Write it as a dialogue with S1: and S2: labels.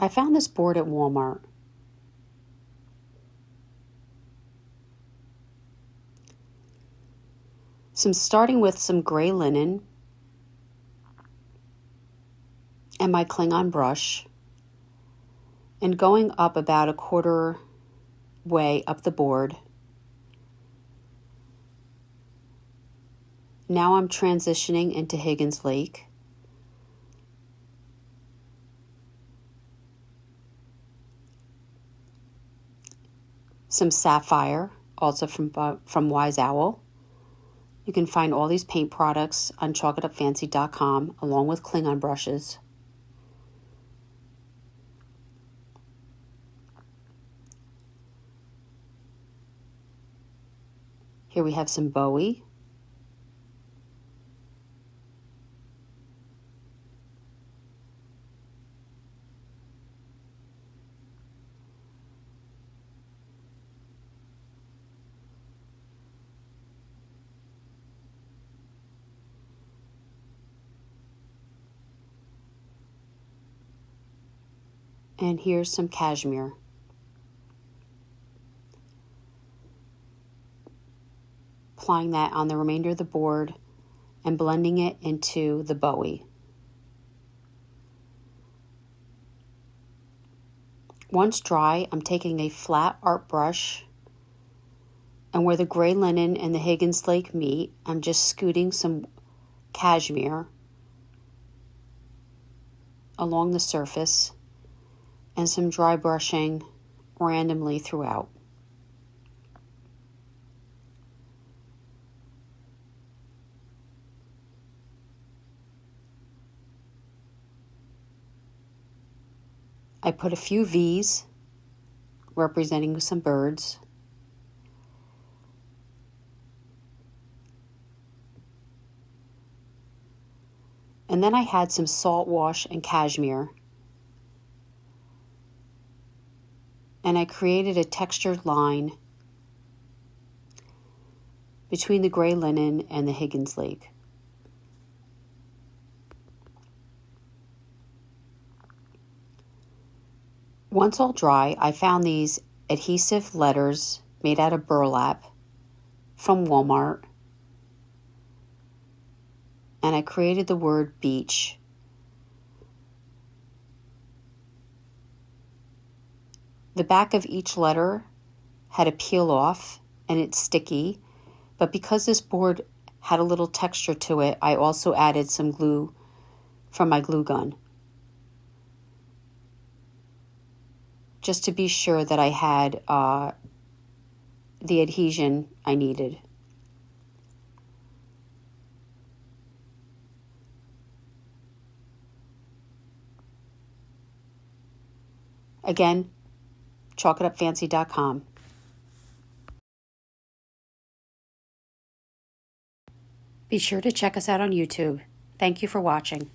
S1: I found this board at Walmart. Starting with some gray linen and my Klingon brush, and going up about a quarter way up the board. Now I'm transitioning into Higgins Lake. Some sapphire, also from Wise Owl. You can find all these paint products on chalkitupfancy.com along with Klingon brushes. Here we have some Bowie. And here's some cashmere. Applying that on the remainder of the board and blending it into the Bowie. Once dry, I'm taking a flat art brush, and where the gray linen and the Higgins Lake meet, I'm just scooting some cashmere along the surface and some dry brushing randomly throughout. I put a few V's representing some birds. And then I had some salt wash and cashmere. And I created a textured line between the gray linen and the Higgins Lake. Once all dry, I found these adhesive letters made out of burlap from Walmart, and I created the word beach. The back of each letter had a peel off and it's sticky, but because this board had a little texture to it, I also added some glue from my glue gun, just to be sure that I had the adhesion I needed. Again, chalkitupfancy.com. Be sure to check us out on YouTube. Thank you for watching.